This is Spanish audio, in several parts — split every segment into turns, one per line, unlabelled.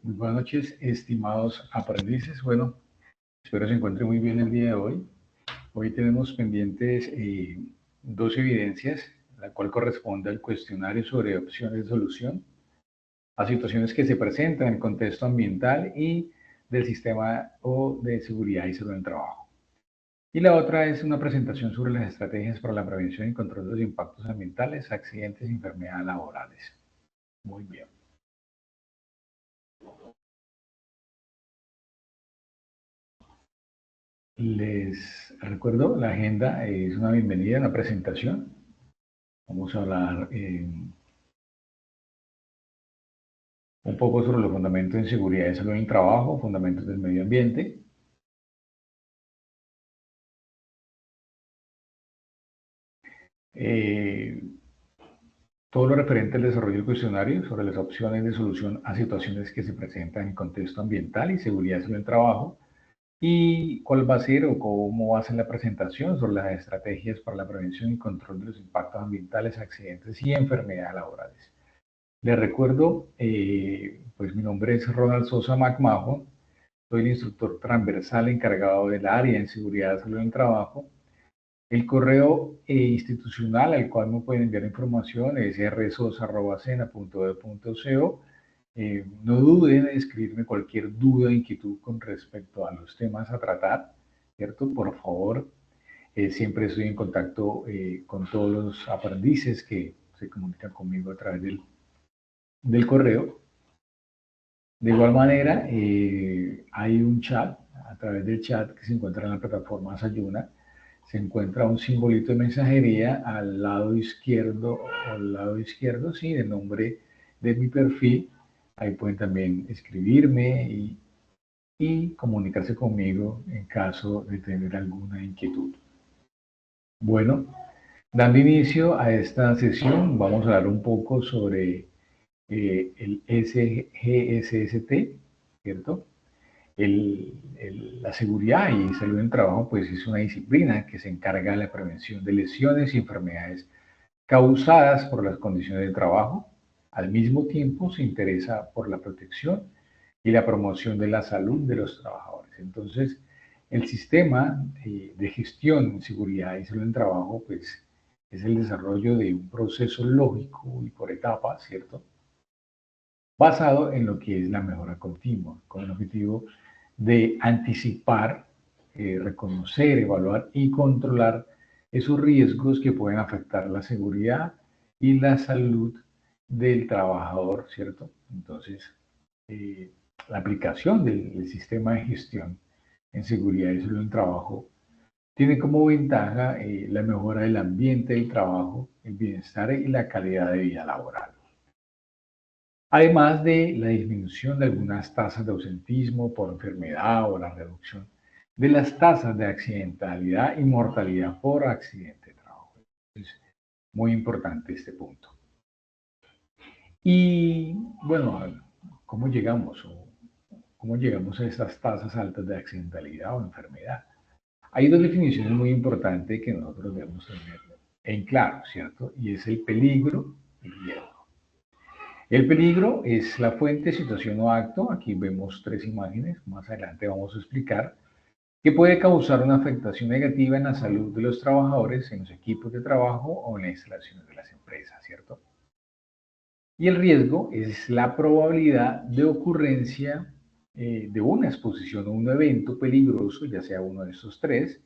Muy buenas noches, estimados aprendices. Bueno, espero se encuentren muy bien el día de hoy. Hoy tenemos pendientes dos evidencias, la cual corresponde al cuestionario sobre opciones de solución a situaciones que se presentan en el contexto ambiental y del sistema o de seguridad y salud en el trabajo. Y la otra es una presentación sobre las estrategias para la prevención y control de los impactos ambientales, accidentes y enfermedades laborales. Muy bien. Les recuerdo, la agenda es una bienvenida, una presentación. Vamos a hablar un poco sobre los fundamentos en seguridad y salud en el trabajo, fundamentos del medio ambiente. Todo lo referente al desarrollo del cuestionario sobre las opciones de solución a situaciones que se presentan en el contexto ambiental y seguridad y salud en el trabajo. Y cuál va a ser o cómo va a ser la presentación sobre las estrategias para la prevención y control de los impactos ambientales, accidentes y enfermedades laborales. Les recuerdo, pues mi nombre es Ronald Sosa McMahon, soy el instructor transversal encargado del área en seguridad y salud en el trabajo. El correo institucional al cual me pueden enviar información es rsosa@sena.edu.co. No duden en escribirme cualquier duda o inquietud con respecto a los temas a tratar, ¿cierto? Por favor, siempre estoy en contacto con todos los aprendices que se comunican conmigo a través del correo. De igual manera, hay un chat, a través del chat que se encuentra en la plataforma Sayuna, se encuentra un simbolito de mensajería al lado izquierdo, sí, del nombre de mi perfil. Ahí pueden también escribirme y comunicarse conmigo en caso de tener alguna inquietud. Bueno, dando inicio a esta sesión, vamos a hablar un poco sobre el SGSST, ¿cierto? La seguridad y salud en el trabajo, pues es una disciplina que se encarga de la prevención de lesiones y enfermedades causadas por las condiciones de trabajo. Al mismo tiempo, se interesa por la protección y la promoción de la salud de los trabajadores. Entonces, el sistema de gestión, seguridad y salud en el trabajo, pues es el desarrollo de un proceso lógico y por etapas, ¿cierto? Basado en lo que es la mejora continua, con el objetivo de anticipar, reconocer, evaluar y controlar esos riesgos que pueden afectar la seguridad y la salud del trabajador, ¿cierto? Entonces, eh, la aplicación del sistema de gestión en seguridad y salud del trabajo tiene como ventaja la mejora del ambiente del trabajo, el bienestar y la calidad de vida laboral. Además de la disminución de algunas tasas de ausentismo por enfermedad o la reducción de las tasas de accidentalidad y mortalidad por accidente de trabajo. Es muy importante este punto. Y bueno, ¿cómo llegamos? ¿Cómo llegamos a esas tasas altas de accidentalidad o enfermedad? Hay dos definiciones muy importantes que nosotros debemos tener en claro, ¿cierto? Y es el peligro y el riesgo. El peligro es la fuente, situación o acto. Aquí vemos tres imágenes, más adelante vamos a explicar, que puede causar una afectación negativa en la salud de los trabajadores, en los equipos de trabajo o en las instalaciones de las empresas, ¿cierto? Y el riesgo es la probabilidad de ocurrencia de una exposición o un evento peligroso, ya sea uno de estos tres,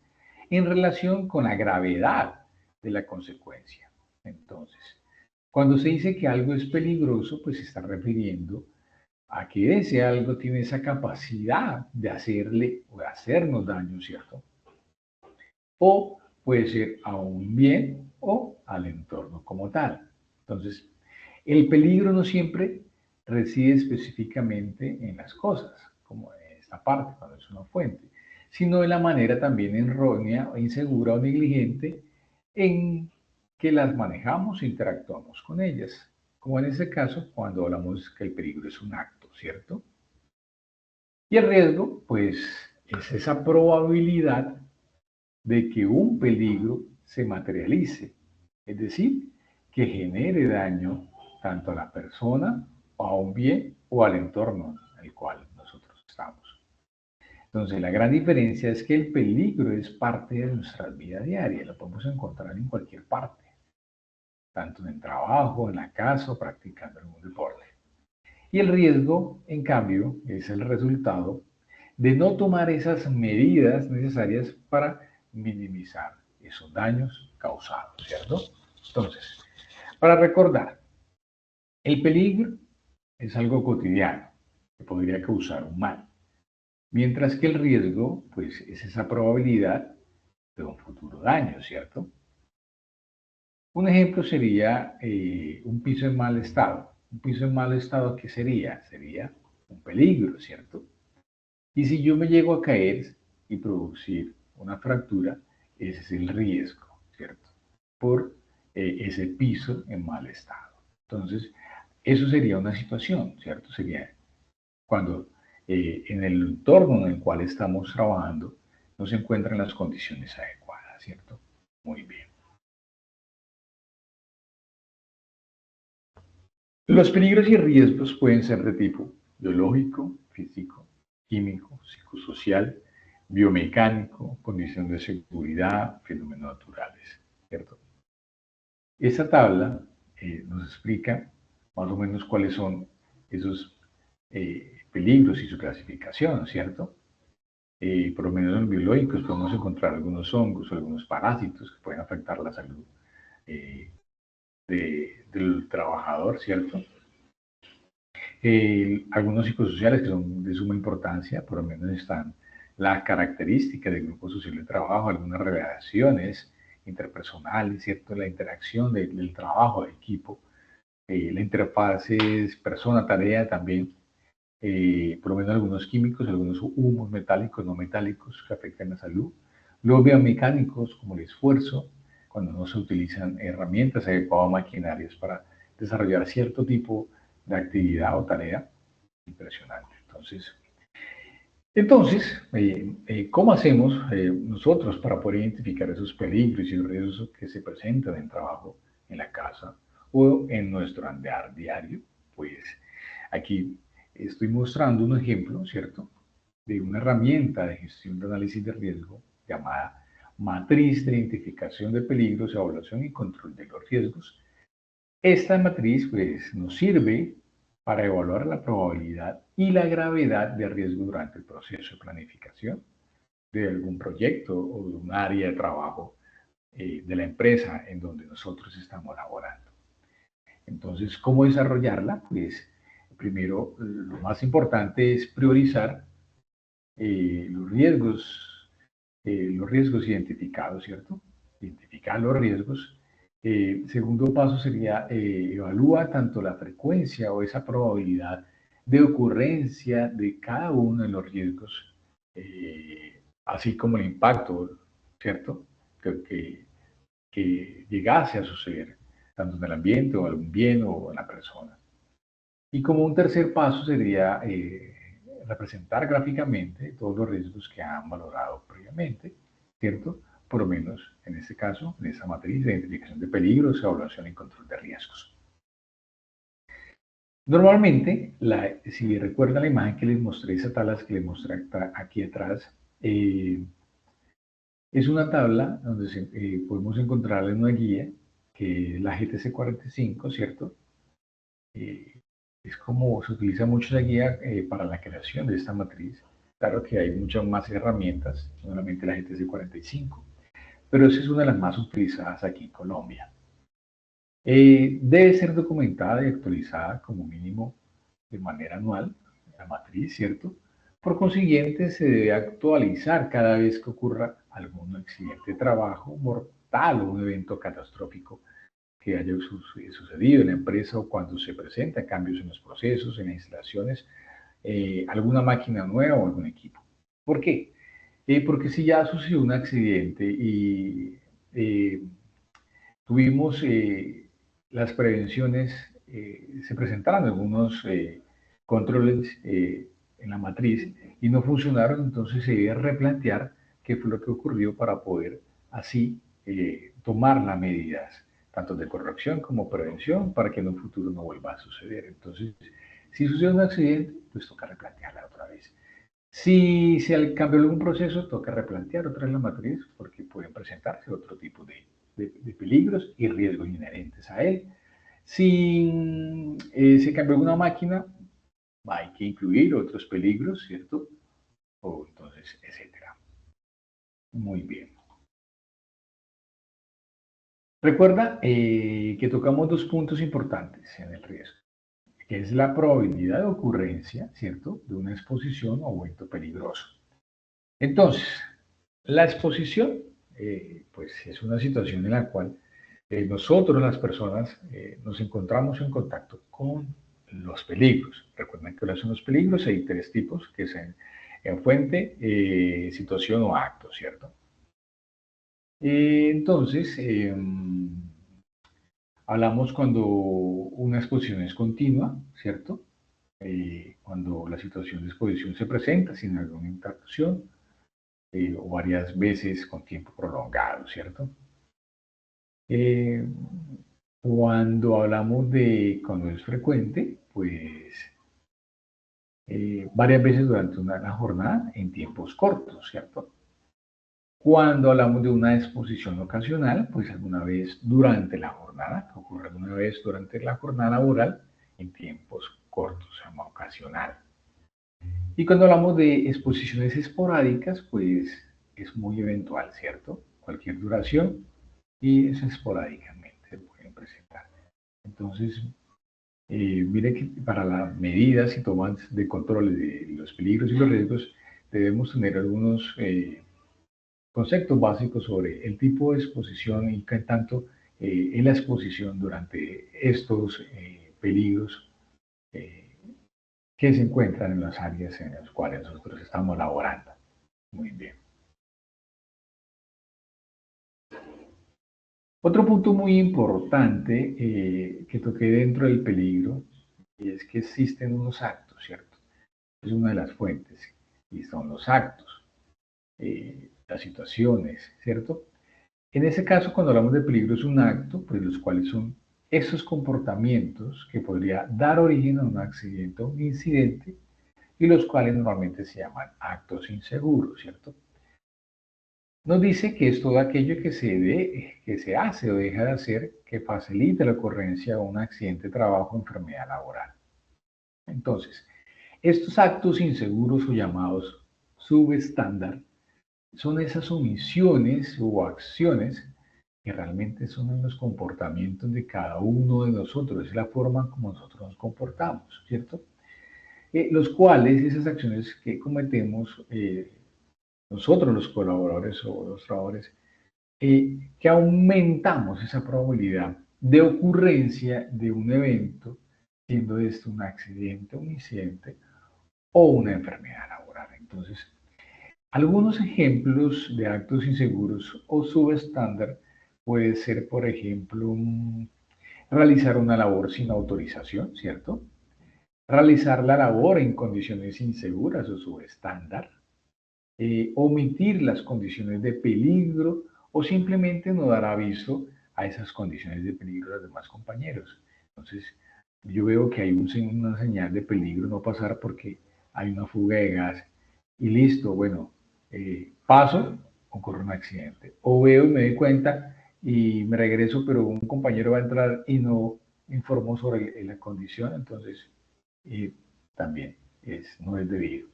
en relación con la gravedad de la consecuencia. Entonces, cuando se dice que algo es peligroso, pues se está refiriendo a que ese algo tiene esa capacidad de hacerle o de hacernos daño, ¿cierto? O puede ser a un bien o al entorno como tal. Entonces, el peligro no siempre reside específicamente en las cosas, como en esta parte, cuando es una fuente, sino de la manera también errónea, insegura o negligente en que las manejamos e interactuamos con ellas, como en este caso cuando hablamos que el peligro es un acto, ¿cierto? Y el riesgo, pues, es esa probabilidad de que un peligro se materialice, es decir, que genere daño tanto a la persona, o a un bien o al entorno en el cual nosotros estamos. Entonces, la gran diferencia es que el peligro es parte de nuestra vida diaria, lo podemos encontrar en cualquier parte, tanto en el trabajo, en la casa o practicando algún deporte. Y el riesgo, en cambio, es el resultado de no tomar esas medidas necesarias para minimizar esos daños causados, ¿cierto? Entonces, para recordar, el peligro es algo cotidiano que podría causar un mal, mientras que el riesgo, pues, es esa probabilidad de un futuro daño, ¿cierto? Un ejemplo sería un piso en mal estado. Un piso en mal estado, ¿qué sería? Sería un peligro, ¿cierto? Y si yo me llego a caer y producir una fractura, ese es el riesgo, ¿cierto? Por ese piso en mal estado. Entonces, eso sería una situación, ¿cierto? Sería cuando en el entorno en el cual estamos trabajando no se encuentran las condiciones adecuadas, ¿cierto? Muy bien. Los peligros y riesgos pueden ser de tipo biológico, físico, químico, psicosocial, biomecánico, condición de seguridad, fenómenos naturales, ¿cierto? Esta tabla nos explica más o menos cuáles son esos peligros y su clasificación, ¿cierto? Por lo menos en biológicos podemos encontrar algunos hongos, algunos parásitos que pueden afectar la salud eh, del trabajador, ¿cierto? Algunos psicosociales que son de suma importancia, por lo menos están las características del grupo social de trabajo, algunas relaciones interpersonales, ¿cierto? La interacción del trabajo, de equipo, la interfaz es persona-tarea también, por lo menos algunos químicos, algunos humos metálicos, no metálicos que afectan la salud, los biomecánicos como el esfuerzo, cuando no se utilizan herramientas adecuadas o maquinarias para desarrollar cierto tipo de actividad o tarea, impresionante. ¿Cómo hacemos nosotros para poder identificar esos peligros y riesgos que se presentan en trabajo, en la casa o en nuestro andar diario? Pues aquí estoy mostrando un ejemplo, ¿cierto?, de una herramienta de gestión de análisis de riesgo llamada Matriz de Identificación de Peligros, Evaluación y Control de los Riesgos. Esta matriz pues, nos sirve para evaluar la probabilidad y la gravedad de riesgo durante el proceso de planificación de algún proyecto o de un área de trabajo de la empresa en donde nosotros estamos laborando. Entonces, ¿cómo desarrollarla? Pues primero, lo más importante es priorizar los riesgos identificados, ¿cierto? Identificar los riesgos. Segundo paso sería evalúa tanto la frecuencia o esa probabilidad de ocurrencia de cada uno de los riesgos, así como el impacto, ¿cierto? Que llegase a suceder, tanto en el ambiente o algún bien o en la persona. Y como un tercer paso sería representar gráficamente todos los riesgos que han valorado previamente, ¿cierto? Por lo menos en este caso, en esa matriz de identificación de peligros, evaluación y control de riesgos. Normalmente, si recuerdan la imagen que les mostré, esa tabla que les mostré aquí atrás, es una tabla donde podemos encontrar en una guía que es la GTC 45, ¿cierto? Eh, es como se utiliza mucho la guía para la creación de esta matriz. Claro que hay muchas más herramientas, no solamente la GTC 45, pero esa es una de las más utilizadas aquí en Colombia. Debe ser documentada y actualizada como mínimo de manera anual, la matriz, ¿cierto? Por consiguiente, se debe actualizar cada vez que ocurra algún accidente de trabajo mortal o un evento catastrófico que haya sucedido en la empresa o cuando se presentan cambios en los procesos, en las instalaciones, alguna máquina nueva o algún equipo. ¿Por qué? Porque si ya sucedió un accidente y eh, tuvimos las prevenciones, se presentaron algunos controles en la matriz y no funcionaron, entonces se debe replantear qué fue lo que ocurrió para poder así tomar las medidas, tanto de corrección como prevención, para que en un futuro no vuelva a suceder. Entonces, Si sucede un accidente, pues toca replantearla otra vez. Si se cambió algún proceso, toca replantear otra vez la matriz porque pueden presentarse otro tipo de peligros y riesgos inherentes a él. Si se cambió alguna máquina, hay que incluir otros peligros, ¿cierto? O entonces, etcétera. Muy bien. Recuerda que tocamos dos puntos importantes en el riesgo, que es la probabilidad de ocurrencia, ¿cierto?, de una exposición o evento peligroso. Entonces, la exposición, pues es una situación en la cual nosotros, las personas, nos encontramos en contacto con los peligros. Recuerden que ahora son los peligros, hay tres tipos, que es en fuente, situación o acto, ¿cierto? Entonces, hablamos cuando una exposición es continua, ¿cierto? Cuando la situación de exposición se presenta sin alguna interrupción o varias veces con tiempo prolongado, ¿cierto? Eh, Cuando hablamos de cuando es frecuente, pues varias veces durante una jornada en tiempos cortos, ¿cierto? Cuando hablamos de una exposición ocasional, pues alguna vez durante la jornada, que ocurre alguna vez durante la jornada laboral en tiempos cortos, se llama ocasional. Y cuando hablamos de exposiciones esporádicas, pues es muy eventual, ¿cierto? Cualquier duración y es esporádicamente se pueden presentar. Entonces, mire que para las medidas y tomas de control de los peligros y los riesgos debemos tener algunos conceptos básicos sobre el tipo de exposición y qué tanto en la exposición durante estos peligros eh, que se encuentran en las áreas en las cuales nosotros estamos laborando. Muy bien. Otro punto muy importante que toqué dentro del peligro y es que existen unos actos, ¿cierto? Es una de las fuentes y son los actos, las situaciones, ¿cierto? En ese caso, cuando hablamos de peligro, es un acto, pues los cuales son esos comportamientos que podría dar origen a un accidente o un incidente y los cuales normalmente se llaman actos inseguros, ¿cierto? Nos dice que es todo aquello que se hace o deja de hacer que facilite la ocurrencia de un accidente de trabajo o enfermedad laboral. Entonces, estos actos inseguros o llamados subestándar son esas omisiones o acciones que realmente son en los comportamientos de cada uno de nosotros, es la forma como nosotros nos comportamos, ¿cierto? Los cuales, esas acciones que cometemos nosotros los colaboradores o los trabajadores, que aumentamos esa probabilidad de ocurrencia de un evento, siendo esto un accidente, un incidente o una enfermedad laboral. Entonces, algunos ejemplos de actos inseguros o subestándar puede ser, por ejemplo, realizar una labor sin autorización, ¿cierto? Realizar la labor en condiciones inseguras o subestándar, omitir las condiciones de peligro o simplemente no dar aviso a esas condiciones de peligro a los demás compañeros. Entonces, yo veo que hay una señal de peligro, no pasar porque hay una fuga de gas y listo, bueno, paso, ocurre un accidente. O veo y me doy cuenta y me regreso, pero un compañero va a entrar y no informó sobre la condición, entonces también no es debido.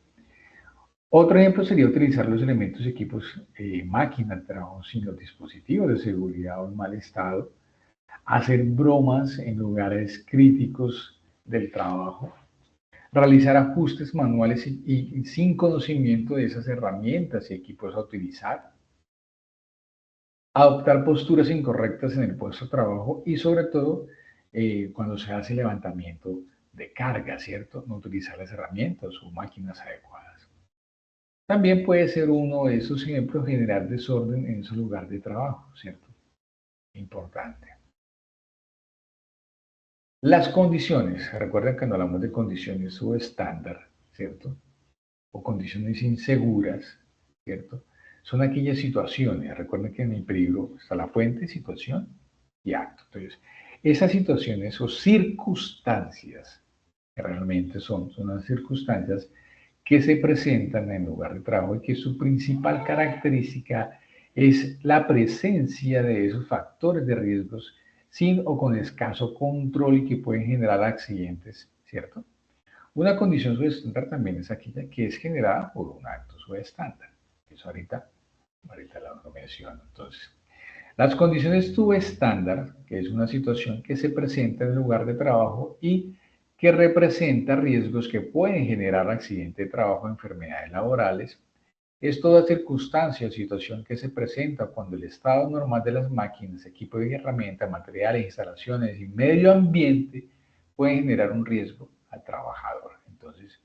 Otro ejemplo sería utilizar los elementos y equipos, máquinas, trabajo sin los dispositivos de seguridad o en mal estado, hacer bromas en lugares críticos del trabajo, realizar ajustes manuales y sin conocimiento de esas herramientas y equipos a utilizar, adoptar posturas incorrectas en el puesto de trabajo y sobre todo cuando se hace levantamiento de carga, ¿cierto? No utilizar las herramientas o máquinas adecuadas. También puede ser uno de esos ejemplos generar desorden en su lugar de trabajo, ¿cierto? Importante. Las condiciones, recuerden que cuando hablamos de condiciones subestándar, ¿cierto? O condiciones inseguras, ¿cierto? Son aquellas situaciones, recuerden que en el peligro está la fuente, situación y acto. Entonces, esas situaciones o circunstancias que realmente son las circunstancias que se presentan en el lugar de trabajo y que su principal característica es la presencia de esos factores de riesgos sin o con escaso control y que pueden generar accidentes, ¿cierto? Una condición subestándar también es aquella que es generada por un acto subestándar. Eso ahorita lo menciono. Entonces, las condiciones subestándar, que es una situación que se presenta en el lugar de trabajo y que representa riesgos que pueden generar accidente de trabajo o enfermedades laborales, es toda circunstancia o situación que se presenta cuando el estado normal de las máquinas, equipos y herramientas, materiales, instalaciones y medio ambiente pueden generar un riesgo al trabajador. Entonces,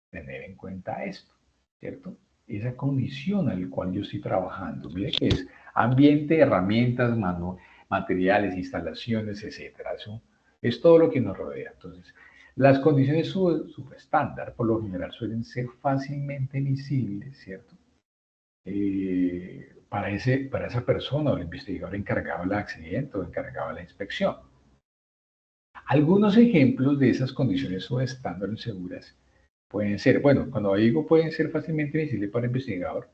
tener en cuenta esto, ¿cierto? Esa condición en la cual yo estoy trabajando. Mire que es ambiente, herramientas, materiales, instalaciones, etcétera. Eso es todo lo que nos rodea. Entonces, las condiciones subestándar por lo general suelen ser fácilmente visibles, ¿cierto? Para esa persona o el investigador encargado del accidente o encargado de la inspección. Algunos ejemplos de esas condiciones subestándar seguras pueden ser, bueno, cuando digo pueden ser fácilmente visibles para el investigador,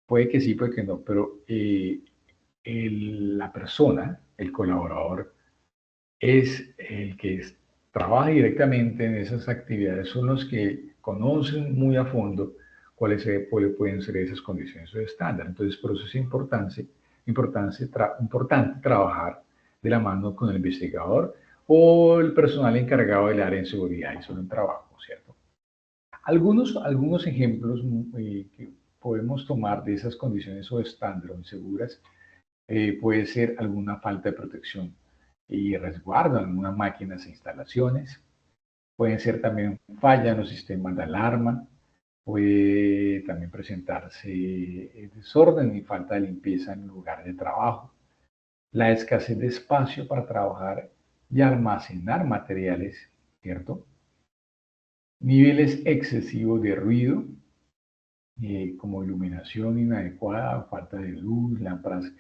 puede que sí, puede que no, pero la persona, el colaborador, es el que trabaja directamente en esas actividades, son los que conocen muy a fondo cuáles pueden ser esas condiciones de estándar. Entonces, por eso es importante trabajar de la mano con el investigador o el personal encargado del área de seguridad y salud en trabajo, ¿cierto? Algunos ejemplos que podemos tomar de esas condiciones o estándar o inseguras puede ser alguna falta de protección y resguardo en algunas máquinas e instalaciones. Pueden ser también fallas en los sistemas de alarma. Puede también presentarse desorden y falta de limpieza en el lugar de trabajo. La escasez de espacio para trabajar y almacenar materiales, ¿cierto? Niveles excesivos de ruido, como iluminación inadecuada, falta de luz, lámparas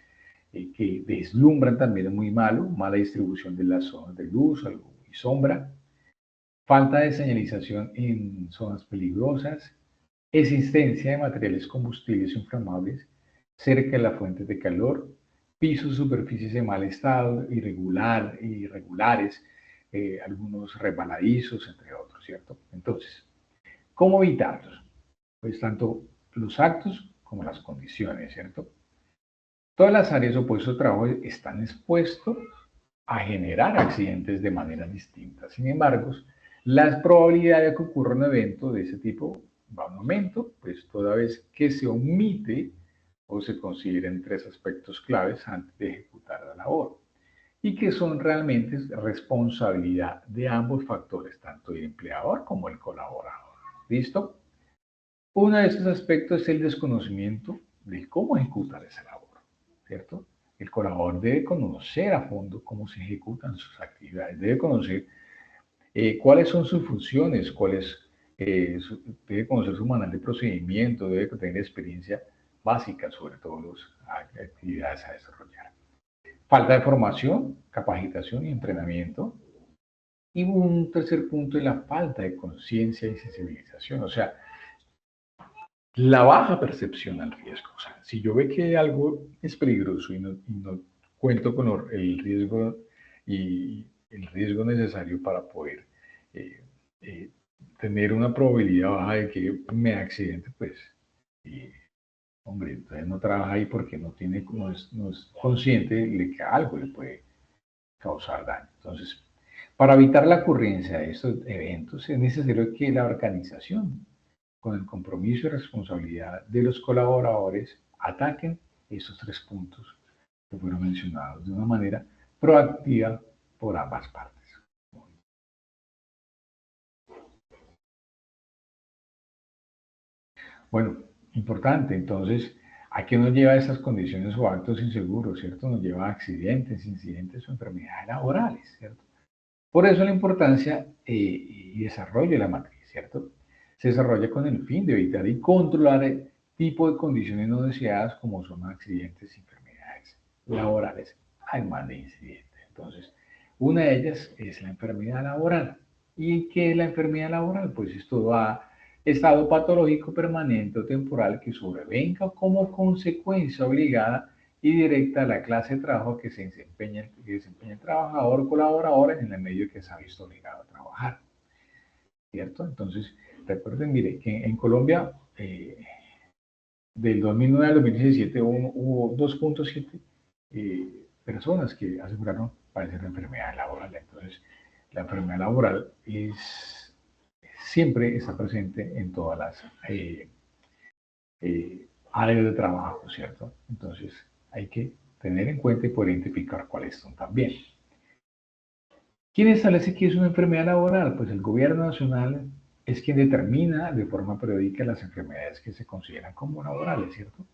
que deslumbran también es muy malo, mala distribución de las zonas de luz y sombra, falta de señalización en zonas peligrosas, existencia de materiales combustibles inflamables cerca de las fuentes de calor, pisos, superficies de mal estado, irregulares, algunos resbaladizos, entre otros, ¿cierto? Entonces, ¿cómo evitarlos? Pues tanto los actos como las condiciones, ¿cierto? Todas las áreas o puestos de trabajo están expuestos a generar accidentes de maneras distintas. Sin embargo, la probabilidad de que ocurra un evento de ese tipo va en aumento, pues toda vez que se omite o se consideren tres aspectos claves antes de ejecutar la labor y que son realmente responsabilidad de ambos factores, tanto el empleador como el colaborador. ¿Listo? Uno de esos aspectos es el desconocimiento de cómo ejecutar esa labor, ¿cierto? El colaborador debe conocer a fondo cómo se ejecutan sus actividades, debe conocer cuáles son sus funciones, debe conocer su manual de procedimiento, debe tener experiencia básica sobre todas las actividades a desarrollar. Falta de formación, capacitación y entrenamiento. Y un tercer punto es la falta de conciencia y sensibilización, o sea, la baja percepción al riesgo. O sea, si yo ve que algo es peligroso y no cuento con el riesgo y el riesgo necesario para poder eh, eh, tener una probabilidad baja de que me accidente, pues, eh, hombre, entonces no trabaja ahí porque no es consciente de que algo le puede causar daño. Entonces, para evitar la ocurrencia de estos eventos es necesario que la organización con el compromiso y responsabilidad de los colaboradores, ataquen esos tres puntos que fueron mencionados de una manera proactiva por ambas partes. Bueno, importante, entonces, ¿a qué nos lleva esas condiciones o actos inseguros, cierto? Nos lleva a accidentes, incidentes o enfermedades laborales, ¿cierto? Por eso la importancia y desarrollo de la matriz, ¿cierto? Se desarrolla con el fin de evitar y controlar el tipo de condiciones no deseadas como son accidentes y enfermedades laborales, además de incidentes. Entonces, una de ellas es la enfermedad laboral. ¿Y qué es la enfermedad laboral? Pues es todo estado patológico permanente o temporal que sobrevenga como consecuencia obligada y directa a la clase de trabajo que desempeña el trabajador o colaborador en el medio que se ha visto obligado a trabajar, ¿cierto? Entonces, recuerden, mire, que en Colombia, del 2009 al 2017 hubo 2.7 personas que aseguraron padecer de enfermedad laboral. Entonces, la enfermedad laboral siempre está presente en todas las áreas de trabajo, ¿cierto? Entonces, hay que tener en cuenta y poder identificar cuáles son también. ¿Quién establece que es una enfermedad laboral? Pues el gobierno nacional es quien determina de forma periódica las enfermedades que se consideran como laborales, ¿cierto?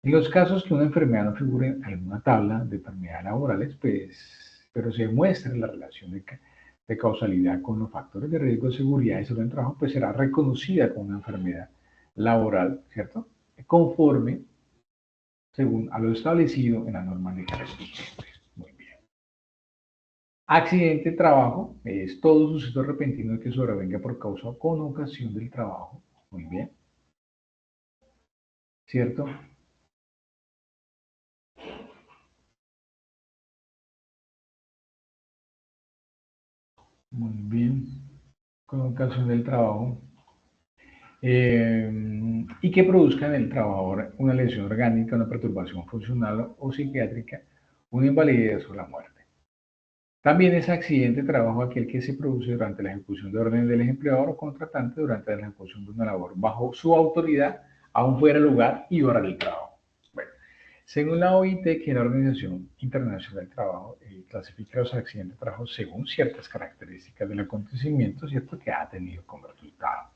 En los casos que una enfermedad no figure en alguna tabla de enfermedades laborales, pues, pero se demuestre la relación de causalidad con los factores de riesgo de seguridad y salud en el trabajo, pues será reconocida como una enfermedad laboral, ¿cierto? Conforme, según a lo establecido en la norma legal vigentes. Muy bien. Accidente de trabajo es todo suceso repentino que sobrevenga por causa o con ocasión del trabajo. Muy bien. ¿Cierto? Muy bien. Con ocasión del trabajo. Y que produzca en el trabajador una lesión orgánica, una perturbación funcional o psiquiátrica, una invalidez o la muerte. También es accidente de trabajo aquel que se produce durante la ejecución de órdenes del empleador o contratante durante la ejecución de una labor bajo su autoridad, aún fuera el lugar y hora del trabajo. Bueno, según la OIT, que es la Organización Internacional del Trabajo, clasifica los accidentes de trabajo según ciertas características del acontecimiento, ¿cierto?, que ha tenido como resultado.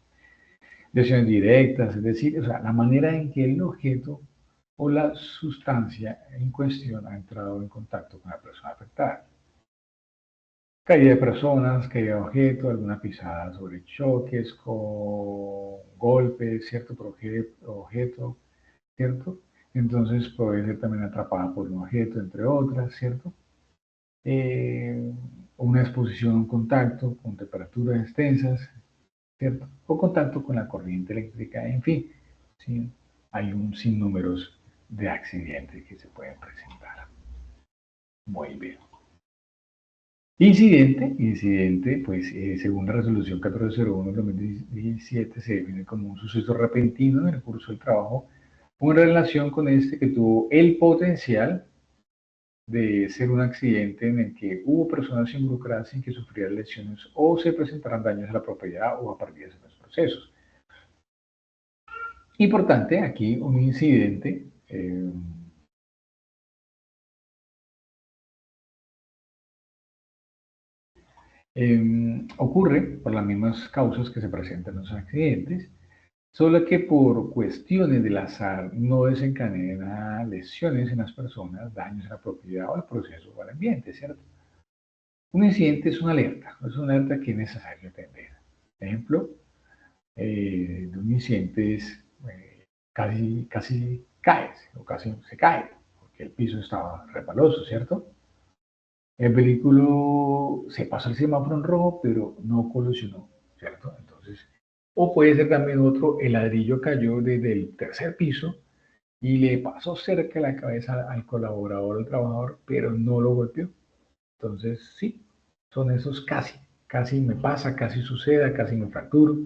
Lesiones directas, es decir, o sea, la manera en que el objeto o la sustancia en cuestión ha entrado en contacto con la persona afectada. Caída de personas, caída de objeto, alguna pisada sobre choques, con golpes, ¿cierto? Por objeto, ¿cierto? Entonces puede ser también atrapada por un objeto, entre otras, ¿cierto? Eh, una exposición, un contacto con temperaturas extensas, ¿cierto? O contacto con la corriente eléctrica, en fin, ¿sí? Hay un sinnúmero de accidentes que se pueden presentar. Muy bien. Incidente, pues según la resolución 1401 de 2017 se define como un suceso repentino en el curso del trabajo con relación con este que tuvo el potencial de ser un accidente en el que hubo personas involucradas sin que sufrieran lesiones o se presentaran daños a la propiedad o a pérdidas en los procesos. Importante, aquí un incidente ocurre por las mismas causas que se presentan en los accidentes, solo que por cuestiones del azar no desencadena lesiones en las personas, daños a la propiedad o al proceso o al ambiente, ¿cierto? Un incidente es una alerta que es necesario atender. Ejemplo de un incidente es casi cae, o casi se cae, porque el piso estaba resbaloso, ¿cierto? El vehículo se pasó el semáforo en rojo, pero no colisionó, ¿cierto? Entonces, o puede ser también otro, el ladrillo cayó desde el tercer piso y le pasó cerca de la cabeza al colaborador, al trabajador, pero no lo golpeó. Entonces, sí, son esos casi me pasa, casi suceda, casi me fracturo,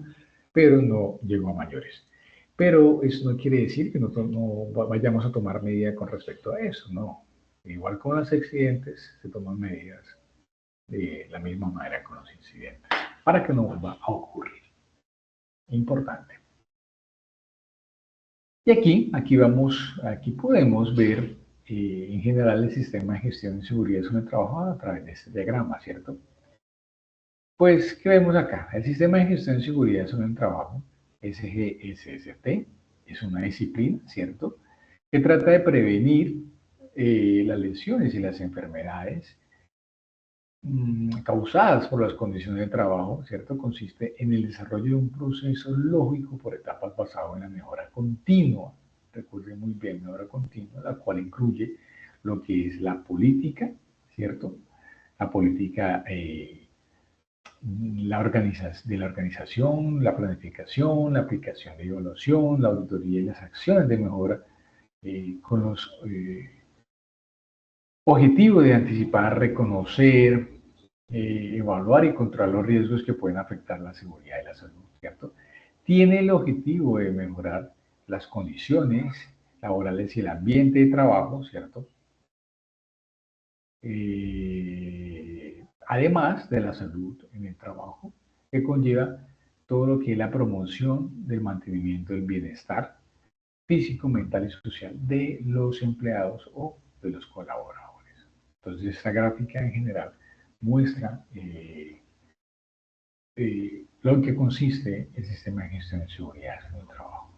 pero no llegó a mayores. Pero eso no quiere decir que no vayamos a tomar medidas con respecto a eso, no. Igual con los accidentes, se toman medidas de la misma manera con los incidentes, para que no vuelva a ocurrir. Importante. Y aquí podemos ver en general el sistema de gestión de seguridad en el trabajo a través de este diagrama, ¿cierto? Pues, ¿qué vemos acá? El sistema de gestión de seguridad en el trabajo, SGSST, es una disciplina, ¿cierto?, que trata de prevenir las lesiones y las enfermedades causadas por las condiciones de trabajo, ¿cierto? Consiste en el desarrollo de un proceso lógico por etapas basado en la mejora continua. Recuerden muy bien, mejora continua, la cual incluye lo que es la política, ¿cierto? La política de la organización, la planificación, la aplicación de evaluación, la auditoría y las acciones de mejora con los objetivos de anticipar, reconocer, evaluar y controlar los riesgos que pueden afectar la seguridad y la salud, ¿cierto? Tiene el objetivo de mejorar las condiciones laborales y el ambiente de trabajo, ¿cierto? Además de la salud en el trabajo, que conlleva todo lo que es la promoción del mantenimiento del bienestar físico, mental y social de los empleados o de los colaboradores. Entonces, esta gráfica en general muestra lo que consiste el sistema de gestión de seguridad en el trabajo.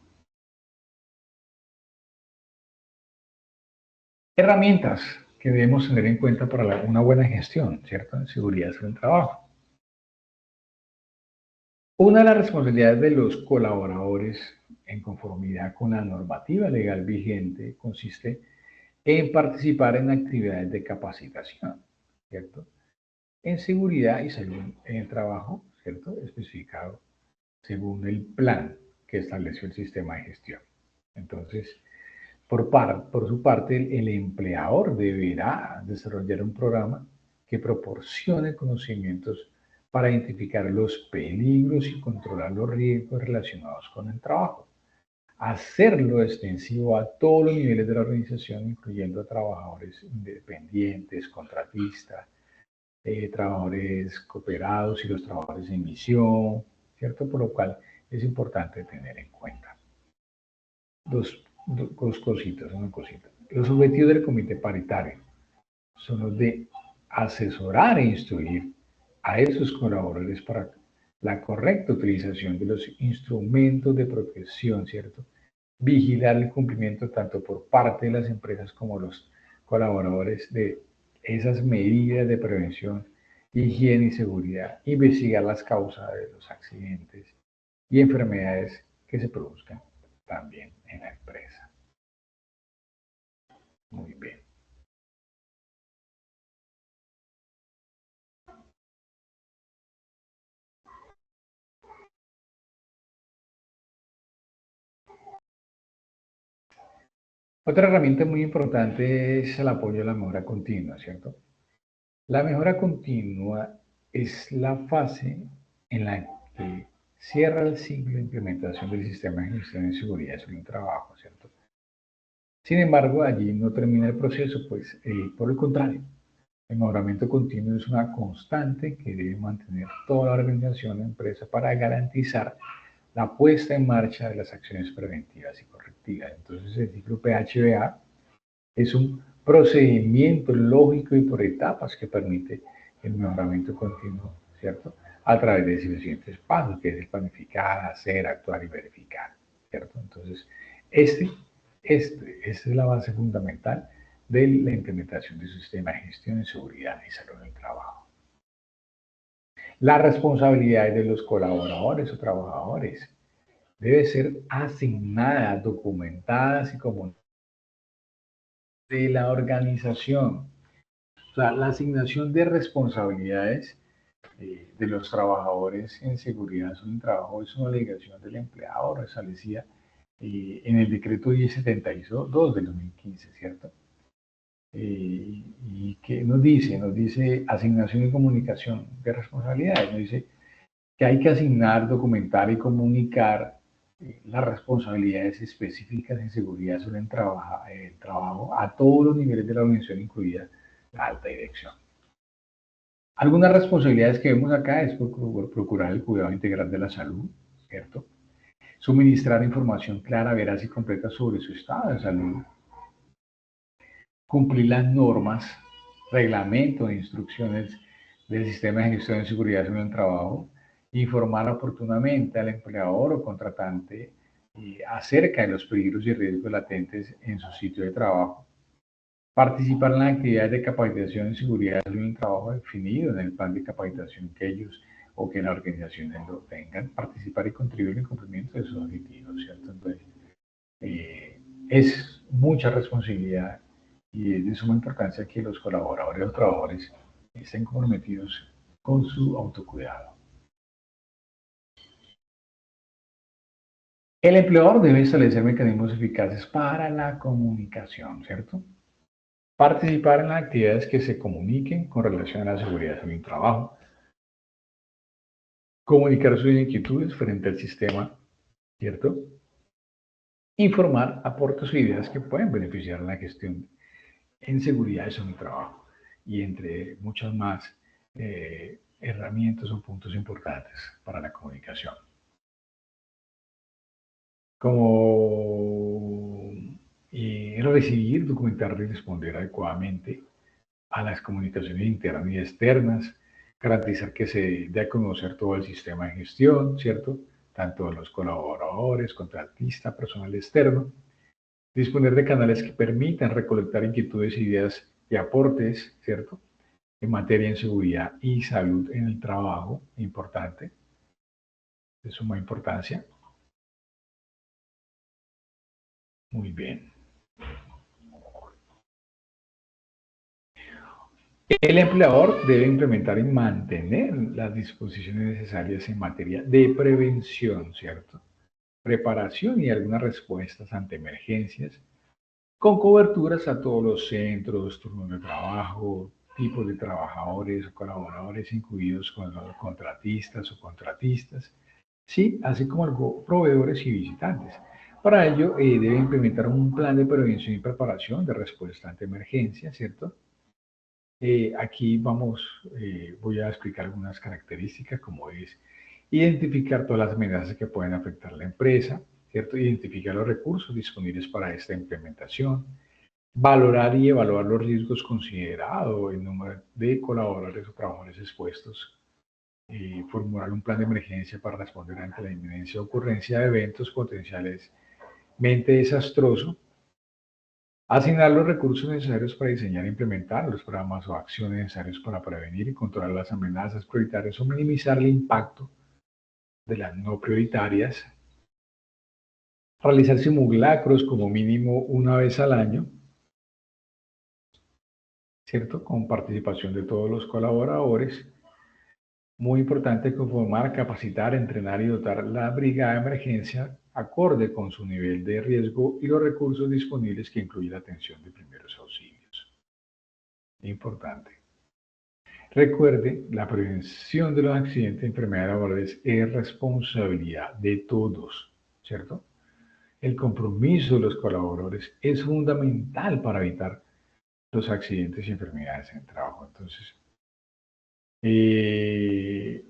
Herramientas que debemos tener en cuenta para una buena gestión, ¿cierto?, en seguridad en el trabajo. Una de las responsabilidades de los colaboradores en conformidad con la normativa legal vigente consiste en participar en actividades de capacitación, ¿cierto?, en seguridad y salud en el trabajo, ¿cierto?, especificado según el plan que estableció el sistema de gestión. Entonces, por su parte, el empleador deberá desarrollar un programa que proporcione conocimientos para identificar los peligros y controlar los riesgos relacionados con el trabajo. Hacerlo extensivo a todos los niveles de la organización, incluyendo a trabajadores independientes, contratistas, trabajadores cooperados y los trabajadores en misión, ¿cierto? Por lo cual es importante tener en cuenta dos cositas, una cosita. Los objetivos del comité paritario son los de asesorar e instruir a esos colaboradores para la correcta utilización de los instrumentos de protección, ¿cierto? Vigilar el cumplimiento tanto por parte de las empresas como los colaboradores de esas medidas de prevención, higiene y seguridad, investigar las causas de los accidentes y enfermedades que se produzcan también en la empresa. Muy bien. Otra herramienta muy importante es el apoyo a la mejora continua, ¿cierto? La mejora continua es la fase en la que cierra el ciclo de implementación del sistema de gestión de seguridad sobre el trabajo, ¿cierto? Sin embargo, allí no termina el proceso, pues por el contrario, el mejoramiento continuo es una constante que debe mantener toda la organización o empresa para garantizar la puesta en marcha de las acciones preventivas y correctivas. Entonces, el ciclo PHBA es un procedimiento lógico y por etapas que permite el mejoramiento continuo, ¿cierto? A través de los siguientes pasos, que es el planificar, hacer, actuar y verificar, ¿cierto? Entonces, esta es la base fundamental de la implementación de su sistema de gestión de seguridad y salud en el trabajo. Las responsabilidades de los colaboradores o trabajadores deben ser asignadas, documentadas y comunicadas de la organización. O sea, la asignación de responsabilidades de los trabajadores en seguridad en el trabajo es una obligación del empleador establecida en el decreto 1072 del 2015, ¿cierto? Y que nos dice asignación y comunicación de responsabilidades, nos dice que hay que asignar, documentar y comunicar las responsabilidades específicas en seguridad sobre el trabajo a todos los niveles de la organización, incluida la alta dirección. Algunas responsabilidades que vemos acá es por procurar el cuidado integral de la salud, ¿cierto? Suministrar información clara, veraz y completa sobre su estado de salud. Cumplir las normas, reglamentos e instrucciones del sistema de gestión de seguridad en el trabajo. Informar oportunamente al empleador o contratante acerca de los peligros y riesgos latentes en su sitio de trabajo. Participar en las actividades de capacitación en seguridad en el trabajo definido en el plan de capacitación que ellos o que las organizaciones lo tengan. Participar y contribuir en el cumplimiento de sus objetivos, ¿cierto? Entonces, es mucha responsabilidad y es de suma importancia que los colaboradores o trabajadores estén comprometidos con su autocuidado. El empleador debe establecer mecanismos eficaces para la comunicación, ¿cierto? Participar en las actividades que se comuniquen con relación a la seguridad en el trabajo. Comunicar sus inquietudes frente al sistema, ¿cierto? Informar aportes o ideas que pueden beneficiar la gestión en seguridad en el trabajo y entre muchas más herramientas o puntos importantes para la comunicación. Como recibir, documentar y responder adecuadamente a las comunicaciones internas y externas, garantizar que se dé a conocer todo el sistema de gestión, ¿cierto? Tanto a los colaboradores, contratistas, personal externo, disponer de canales que permitan recolectar inquietudes, ideas y aportes, ¿cierto? En materia de seguridad y salud en el trabajo, importante, de suma importancia. Muy bien. El empleador debe implementar y mantener las disposiciones necesarias en materia de prevención, ¿cierto? Preparación y algunas respuestas ante emergencias, con coberturas a todos los centros, turnos de trabajo, tipos de trabajadores o colaboradores incluidos con los contratistas o contratistas, sí, así como los proveedores y visitantes. Para ello, debe implementar un plan de prevención y preparación de respuesta ante emergencias, ¿cierto? Aquí voy a explicar algunas características, como es identificar todas las amenazas que pueden afectar a la empresa, ¿cierto? Identificar los recursos disponibles para esta implementación, valorar y evaluar los riesgos considerados, el número de colaboradores o trabajadores expuestos, formular un plan de emergencia para responder ante la inminencia o ocurrencia de eventos potencialmente desastrosos, asignar los recursos necesarios para diseñar e implementar los programas o acciones necesarias para prevenir y controlar las amenazas prioritarias o minimizar el impacto de las no prioritarias, realizar simulacros como mínimo una vez al año, ¿cierto? Con participación de todos los colaboradores. Muy importante conformar, capacitar, entrenar y dotar la brigada de emergencia acorde con su nivel de riesgo y los recursos disponibles que incluye la atención de primeros auxilios. Importante. Recuerde, la prevención de los accidentes y enfermedades laborales es responsabilidad de todos, ¿cierto? El compromiso de los colaboradores es fundamental para evitar los accidentes y enfermedades en el trabajo. Eh,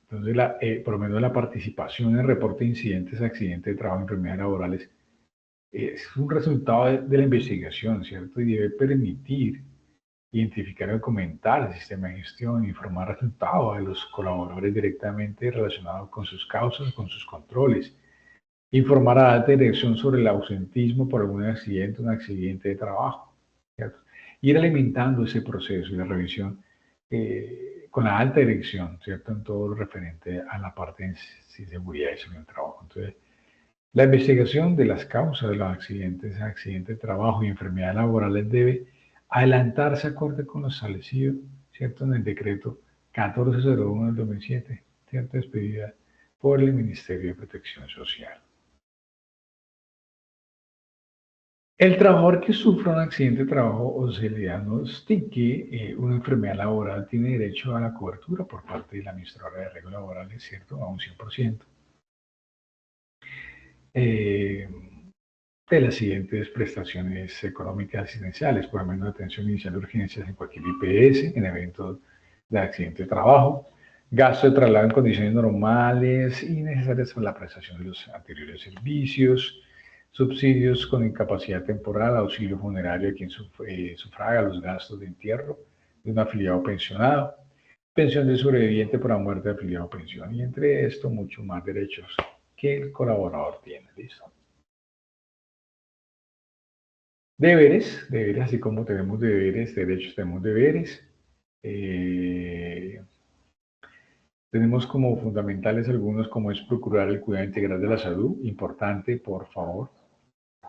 por lo menos la participación en el reporte de incidentes, accidentes de trabajo, enfermedades laborales, es un resultado de la investigación, ¿cierto? Y debe permitir identificar y documentar el sistema de gestión, informar resultados de los colaboradores directamente relacionados con sus causas, con sus controles, informar a la alta dirección sobre el ausentismo por algún accidente, un accidente de trabajo, ¿cierto? Ir alimentando ese proceso y la revisión con la alta dirección, ¿cierto? En todo lo referente a la parte de seguridad y salud del trabajo. Entonces, la investigación de las causas de los accidentes de trabajo y enfermedades laborales debe adelantarse acorde con lo establecido, ¿cierto? En el decreto 1401 del 2007, ¿cierto? Expedida por el Ministerio de Protección Social. El trabajador que sufra un accidente de trabajo o se le diagnostique una enfermedad laboral tiene derecho a la cobertura por parte de la administradora de arreglos laborales, ¿cierto? A un 100%. Eh, de las siguientes prestaciones económicas asistenciales, por lo menos atención inicial de urgencias en cualquier IPS, en eventos de accidente de trabajo, gasto de traslado en condiciones normales y necesarias para la prestación de los anteriores servicios, subsidios con incapacidad temporal, auxilio funerario a quien sufraga los gastos de entierro de un afiliado pensionado, pensión de sobreviviente por la muerte de afiliado o pensión, y entre esto muchos más derechos que el colaborador tiene. ¿Listo? Deberes, así como tenemos deberes, derechos, tenemos deberes. Eh, Tenemos como fundamentales algunos, como es procurar el cuidado integral de la salud, importante, por favor.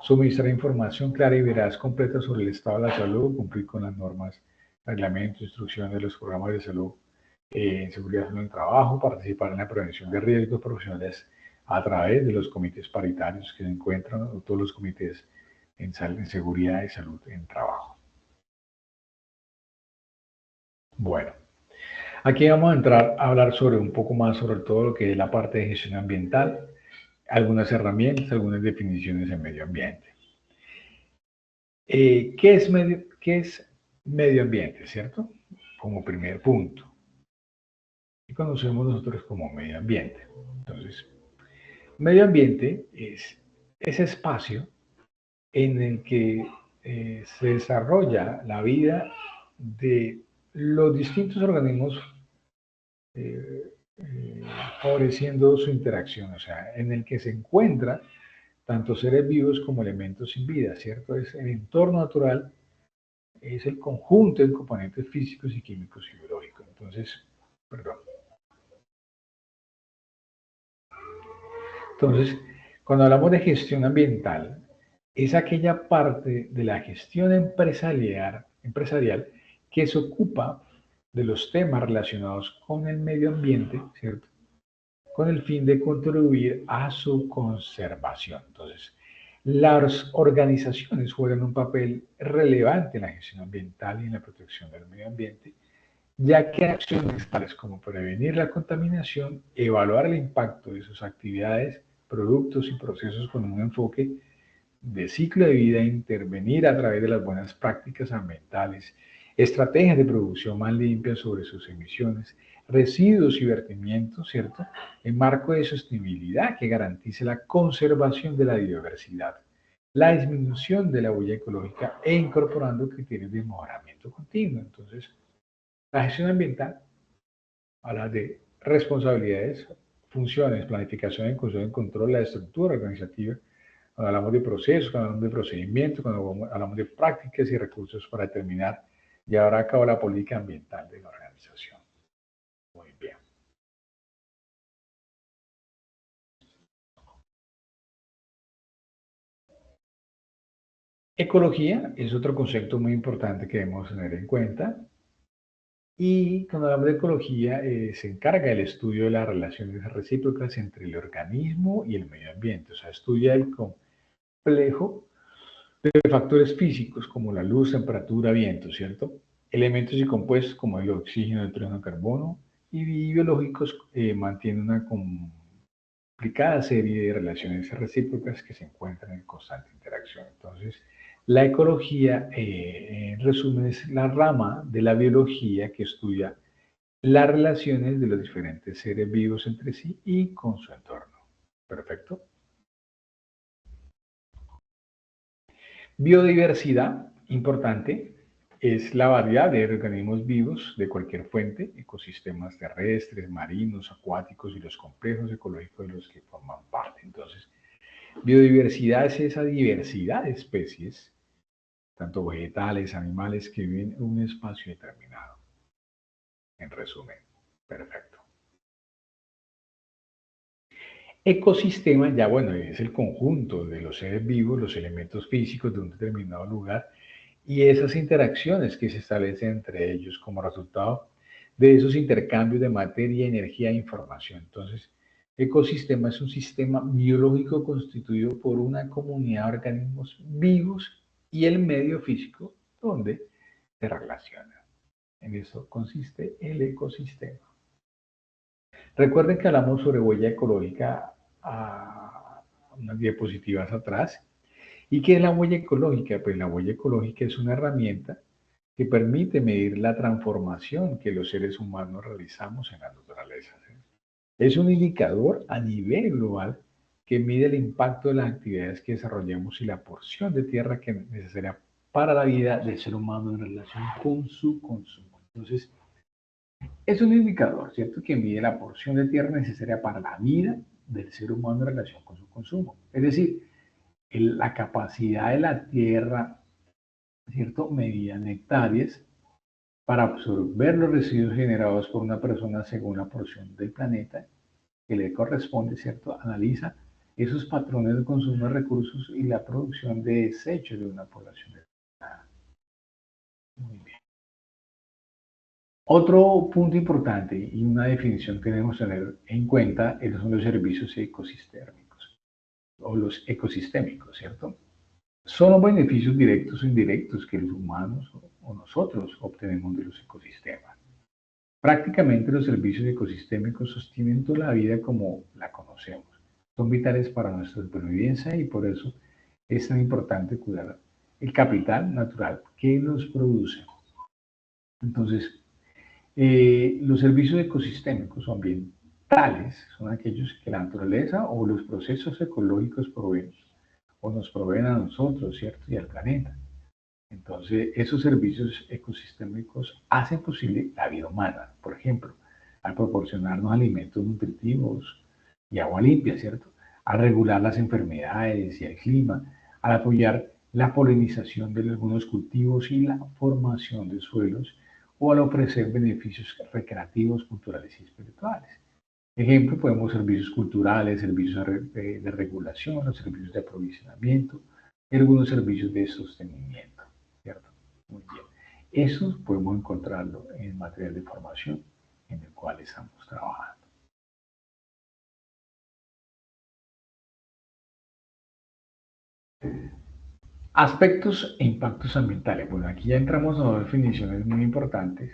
Suministrar información clara y veraz completa sobre el estado de la salud, cumplir con las normas, reglamentos, instrucciones de los programas de salud en seguridad en el trabajo, participar en la prevención de riesgos profesionales a través de los comités paritarios que se encuentran, o todos los comités en seguridad y salud en trabajo. Bueno, aquí vamos a entrar a hablar sobre un poco más sobre todo lo que es la parte de gestión ambiental, algunas herramientas, algunas definiciones en medio ambiente. ¿Qué es medio ambiente, cierto? Como primer punto. ¿Qué conocemos nosotros como medio ambiente? Entonces, medio ambiente es ese espacio en el que se desarrolla la vida de los distintos organismos eh, eh, favoreciendo su interacción, o sea, en el que se encuentran tanto seres vivos como elementos sin vida, ¿cierto? Es el entorno natural, es el conjunto de componentes físicos y químicos y biológicos. Entonces, perdón. Entonces, cuando hablamos de gestión ambiental, es aquella parte de la gestión empresarial que se ocupa de los temas relacionados con el medio ambiente, ¿cierto? Con el fin de contribuir a su conservación. Entonces, las organizaciones juegan un papel relevante en la gestión ambiental y en la protección del medio ambiente, ya que acciones tales como prevenir la contaminación, evaluar el impacto de sus actividades, productos y procesos con un enfoque de ciclo de vida, intervenir a través de las buenas prácticas ambientales, estrategias de producción más limpias sobre sus emisiones, residuos y vertimientos, ¿cierto? En marco de sostenibilidad que garantice la conservación de la biodiversidad, la disminución de la huella ecológica e incorporando criterios de mejoramiento continuo. Entonces, la gestión ambiental habla de responsabilidades, funciones, planificación, ejecución, control, la estructura organizativa, cuando hablamos de procesos, cuando hablamos de procedimientos, cuando hablamos de prácticas y recursos para determinar y llevar a cabo la política ambiental de la organización. Muy bien. Ecología es otro concepto muy importante que debemos tener en cuenta. Y cuando hablamos de ecología, se encarga del estudio de las relaciones recíprocas entre el organismo y el medio ambiente. O sea, estudia el complejo de factores físicos como la luz, temperatura, viento, ¿cierto? Elementos y compuestos como el oxígeno, el nitrógeno, carbono y biológicos mantienen una complicada serie de relaciones recíprocas que se encuentran en constante interacción. Entonces, la ecología, en resumen, es la rama de la biología que estudia las relaciones de los diferentes seres vivos entre sí y con su entorno. Perfecto. Biodiversidad, importante, es la variedad de organismos vivos de cualquier fuente, ecosistemas terrestres, marinos, acuáticos y los complejos ecológicos de los que forman parte. Entonces, biodiversidad es esa diversidad de especies, tanto vegetales, animales, que viven en un espacio determinado. En resumen, perfecto. Ecosistema, ya bueno, es el conjunto de los seres vivos, los elementos físicos de un determinado lugar y esas interacciones que se establecen entre ellos como resultado de esos intercambios de materia, energía e información. Entonces, ecosistema es un sistema biológico constituido por una comunidad de organismos vivos y el medio físico donde se relacionan. En eso consiste el ecosistema. Recuerden que hablamos sobre huella ecológica a unas diapositivas atrás. ¿Y qué es la huella ecológica? Pues la huella ecológica es una herramienta que permite medir la transformación que los seres humanos realizamos en la naturaleza. ¿Sí? Es un indicador a nivel global que mide el impacto de las actividades que desarrollamos y la porción de tierra que es necesaria para la vida del ser humano en relación con su consumo. Entonces, es un indicador, ¿cierto?, que mide la porción de tierra necesaria para la vida del ser humano en relación con su consumo. Es decir, la capacidad de la tierra, ¿cierto?, medida en hectáreas, para absorber los residuos generados por una persona según la porción del planeta que le corresponde, ¿cierto? Analiza esos patrones de consumo de recursos y la producción de desechos de una población determinada. Muy bien. Otro punto importante y una definición que debemos tener en cuenta son los servicios ecosistémicos o los ecosistémicos, ¿cierto? Son los beneficios directos o indirectos que los humanos o nosotros obtenemos de los ecosistemas. Prácticamente los servicios ecosistémicos sostienen toda la vida como la conocemos. Son vitales para nuestra supervivencia y por eso es tan importante cuidar el capital natural que los produce. Entonces, los servicios ecosistémicos o ambientales son aquellos que la naturaleza o los procesos ecológicos proveen o nos proveen a nosotros, ¿cierto? Y al planeta. Entonces, esos servicios ecosistémicos hacen posible la vida humana, por ejemplo, al proporcionarnos alimentos nutritivos y agua limpia, ¿cierto? Al regular las enfermedades y el clima, al apoyar la polinización de algunos cultivos y la formación de suelos, o al ofrecer beneficios recreativos, culturales y espirituales. Ejemplo, podemos servicios culturales, servicios de regulación, los servicios de aprovisionamiento y algunos servicios de sostenimiento, ¿cierto? Muy bien. Eso podemos encontrarlo en el material de formación en el cual estamos trabajando. Aspectos e impactos ambientales. Bueno, aquí ya entramos a dos definiciones muy importantes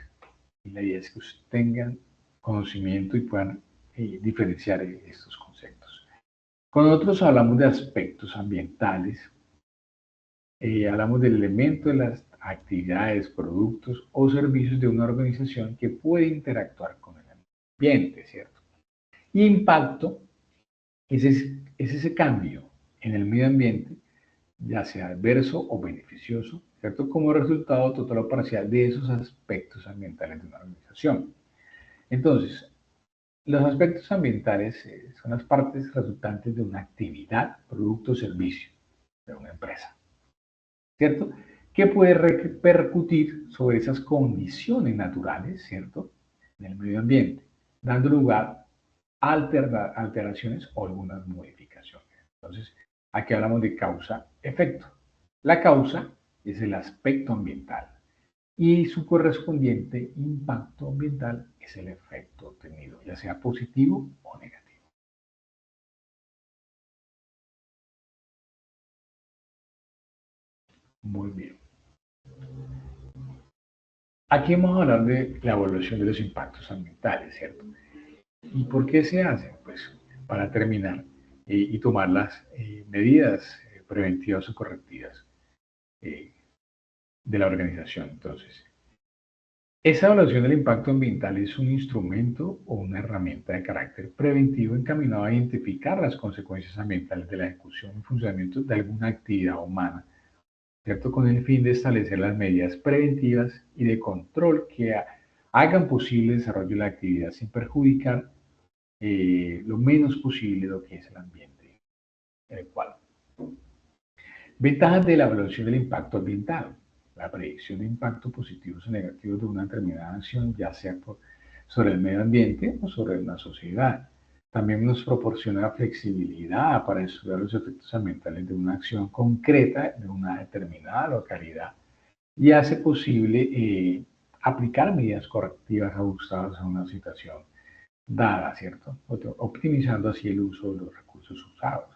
y la idea es que ustedes tengan conocimiento y puedan diferenciar estos conceptos. Cuando nosotros hablamos de aspectos ambientales, hablamos del elemento de las actividades, productos o servicios de una organización que puede interactuar con el ambiente, ¿cierto? Y impacto es ese cambio en el medio ambiente, ya sea adverso o beneficioso, ¿cierto? Como resultado total o parcial de esos aspectos ambientales de una organización. Entonces, los aspectos ambientales son las partes resultantes de una actividad, producto o servicio de una empresa, ¿cierto? Que puede repercutir sobre esas condiciones naturales, ¿cierto? En el medio ambiente, dando lugar a alteraciones o algunas modificaciones. Entonces, aquí hablamos de causa-efecto. La causa es el aspecto ambiental y su correspondiente impacto ambiental es el efecto obtenido, ya sea positivo o negativo. Muy bien. Aquí vamos a hablar de la evaluación de los impactos ambientales, ¿cierto? ¿Y por qué se hace? Pues para terminar y tomar las medidas preventivas o correctivas eh, de la organización. Entonces, esa evaluación del impacto ambiental es un instrumento o una herramienta de carácter preventivo encaminado a identificar las consecuencias ambientales de la ejecución y funcionamiento de alguna actividad humana, ¿cierto? Con el fin de establecer las medidas preventivas y de control que hagan posible el desarrollo de la actividad sin perjudicar lo menos posible lo que es el ambiente en el cual. Ventajas de la evaluación del impacto ambiental. La predicción de impactos positivos o negativos de una determinada acción, ya sea sobre el medio ambiente o sobre una sociedad. También nos proporciona flexibilidad para estudiar los efectos ambientales de una acción concreta de una determinada localidad y hace posible aplicar medidas correctivas ajustadas a una situación dada, ¿cierto? Optimizando así el uso de los recursos usados.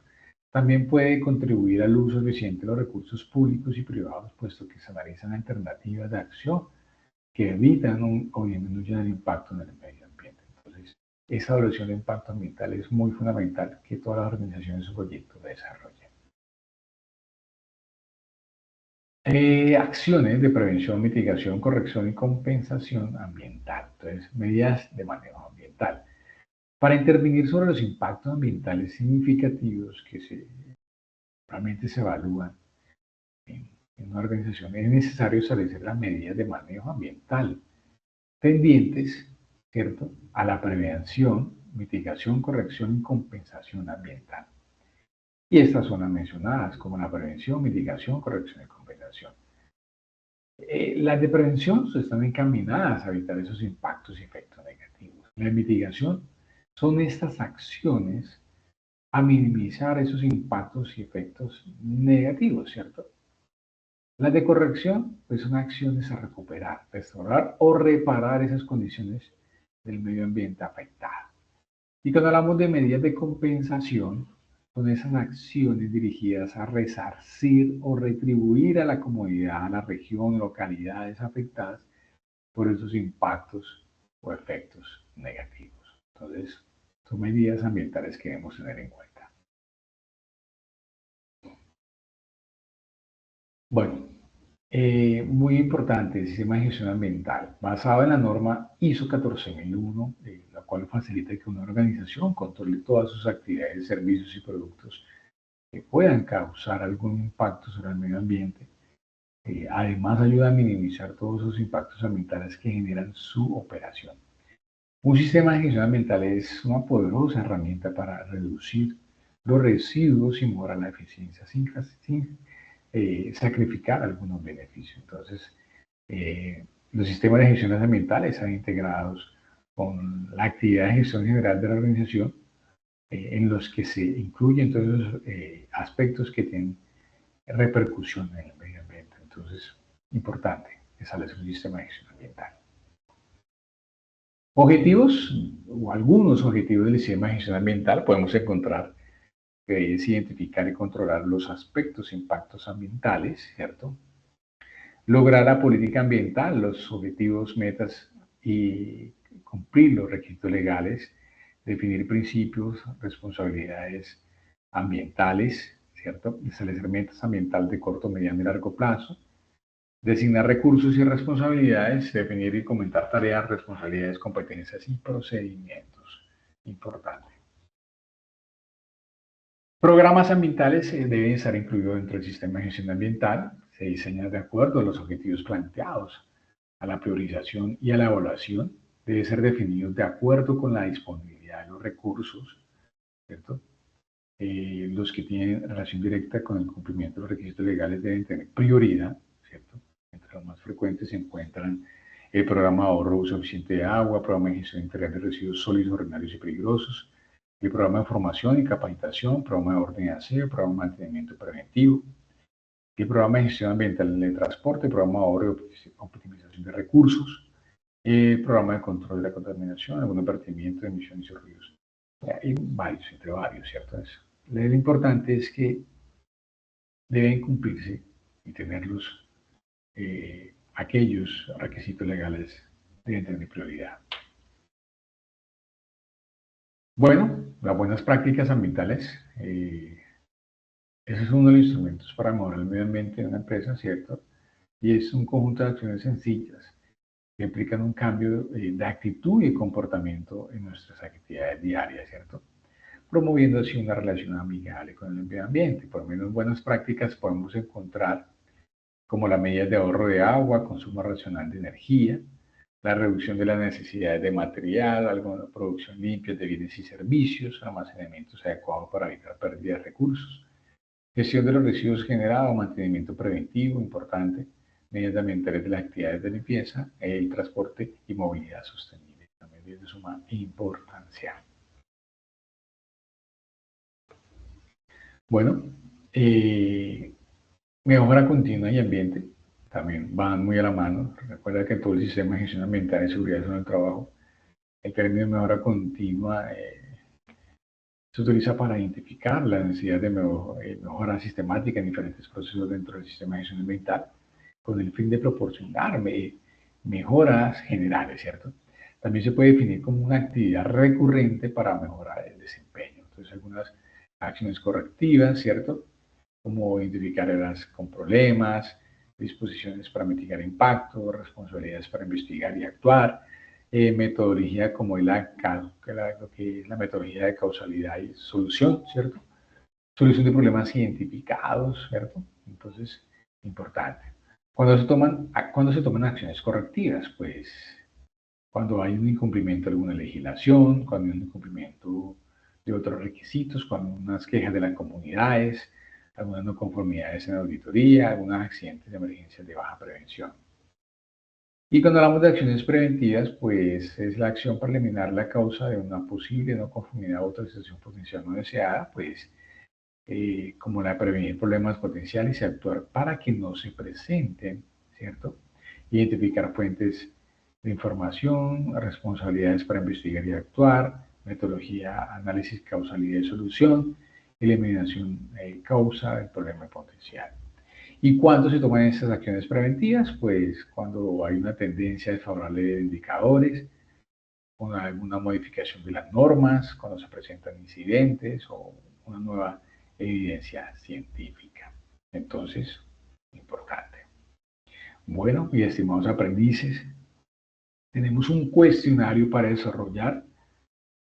También puede contribuir al uso eficiente de los recursos públicos y privados, puesto que se analizan alternativas de acción que evitan o disminuyen el impacto en el medio ambiente. Entonces, esa evaluación de impacto ambiental es muy fundamental que todas las organizaciones o proyectos desarrollen. Acciones de prevención, mitigación, corrección y compensación ambiental. Entonces, medidas de manejo ambiental. Para intervenir sobre los impactos ambientales significativos que realmente se evalúan en una organización, es necesario establecer las medidas de manejo ambiental tendientes, ¿cierto?, a la prevención, mitigación, corrección y compensación ambiental. Y estas son las mencionadas como la prevención, mitigación, corrección y compensación. Las de prevención están encaminadas a evitar esos impactos y efectos negativos. La mitigación son estas acciones a minimizar esos impactos y efectos negativos, ¿cierto? Las de corrección, pues son acciones a recuperar, restaurar o reparar esas condiciones del medio ambiente afectado. Y cuando hablamos de medidas de compensación, son esas acciones dirigidas a resarcir o retribuir a la comunidad, a la región, localidades afectadas por esos impactos o efectos negativos. Entonces, son medidas ambientales que debemos tener en cuenta. Bueno, muy importante, el sistema de gestión ambiental, basado en la norma ISO 14001, la cual facilita que una organización controle todas sus actividades, servicios y productos que puedan causar algún impacto sobre el medio ambiente. Además, ayuda a minimizar todos esos impactos ambientales que generan su operación. Un sistema de gestión ambiental es una poderosa herramienta para reducir los residuos y mejorar la eficiencia sin sacrificar algunos beneficios. Entonces, los sistemas de gestión ambientales están integrados con la actividad de gestión general de la organización, en los que se incluyen todos los aspectos que tienen repercusión en el medio ambiente. Entonces, importante que sale un sistema de gestión ambiental. Objetivos o algunos objetivos del sistema de gestión ambiental podemos encontrar que es identificar y controlar los aspectos e impactos ambientales, ¿cierto? Lograr la política ambiental, los objetivos, metas y cumplir los requisitos legales, definir principios, responsabilidades ambientales, ¿cierto? Establecer metas ambientales de corto, mediano y largo plazo, designar recursos y responsabilidades, definir y comentar tareas, responsabilidades, competencias y procedimientos. Importante. Programas ambientales deben estar incluidos dentro del sistema de gestión ambiental. Se diseñan de acuerdo a los objetivos planteados, a la priorización y a la evaluación. Debe ser definido de acuerdo con la disponibilidad de los recursos, ¿cierto? Los que tienen relación directa con el cumplimiento de los requisitos legales deben tener prioridad, ¿cierto? Entre los más frecuentes se encuentran el programa de ahorro uso eficiente de agua, programa de gestión integral de residuos sólidos, ordinarios y peligrosos, el programa de formación y capacitación, programa de orden y aseo, programa de mantenimiento preventivo, el programa de gestión ambiental de transporte, programa de ahorro y optimización de recursos, el programa de control de la contaminación, algún vertimiento de emisiones y ruidos. Hay varios, entre varios, ¿cierto? Lo importante es que deben cumplirse y tenerlos, aquellos requisitos legales deben tener prioridad. Bueno, las buenas prácticas ambientales, ese es uno de los instrumentos para mejorar el medio ambiente de una empresa, ¿cierto? Y es un conjunto de acciones sencillas que implican un cambio de actitud y comportamiento en nuestras actividades diarias, ¿cierto? Promoviendo así una relación amigable con el medio ambiente. Por lo menos buenas prácticas podemos encontrar como las medidas de ahorro de agua, consumo racional de energía, la reducción de las necesidades de material, alguna producción limpia de bienes y servicios, almacenamientos adecuados para evitar pérdida de recursos, gestión de los residuos generados, mantenimiento preventivo, importante, medidas ambientales de las actividades de limpieza, el transporte y movilidad sostenible, también es de suma importancia. Bueno, mejora continua y ambiente también van muy a la mano. Recuerda que todo el sistema de gestión ambiental y seguridad en el trabajo, el término de mejora continua se utiliza para identificar la necesidad de mejora sistemática en diferentes procesos dentro del sistema de gestión ambiental, con el fin de proporcionar mejoras generales, ¿cierto? También se puede definir como una actividad recurrente para mejorar el desempeño. Entonces, algunas acciones correctivas, ¿cierto? Como identificar áreas con problemas, disposiciones para mitigar impactos, responsabilidades para investigar y actuar, metodología como lo que es la metodología de causalidad y solución, ¿cierto? Solución de problemas identificados, ¿cierto? Entonces, importante. Cuando se toman acciones correctivas, pues cuando hay un incumplimiento de alguna legislación, cuando hay un incumplimiento de otros requisitos, cuando hay unas quejas de las comunidades, algunas no conformidades en la auditoría, algunos accidentes de emergencia de baja prevención. Y cuando hablamos de acciones preventivas, pues es la acción para eliminar la causa de una posible no conformidad o autorización potencial no deseada, pues como la prevenir problemas potenciales y actuar para que no se presenten, ¿cierto? Identificar fuentes de información, responsabilidades para investigar y actuar, metodología, análisis, causalidad y solución, eliminación de causa del problema potencial. ¿Y cuándo se toman estas acciones preventivas? Pues cuando hay una tendencia desfavorable de indicadores, con alguna modificación de las normas, cuando se presentan incidentes o una nueva evidencia científica. Entonces, importante. Bueno, mis estimados aprendices, tenemos un cuestionario para desarrollar.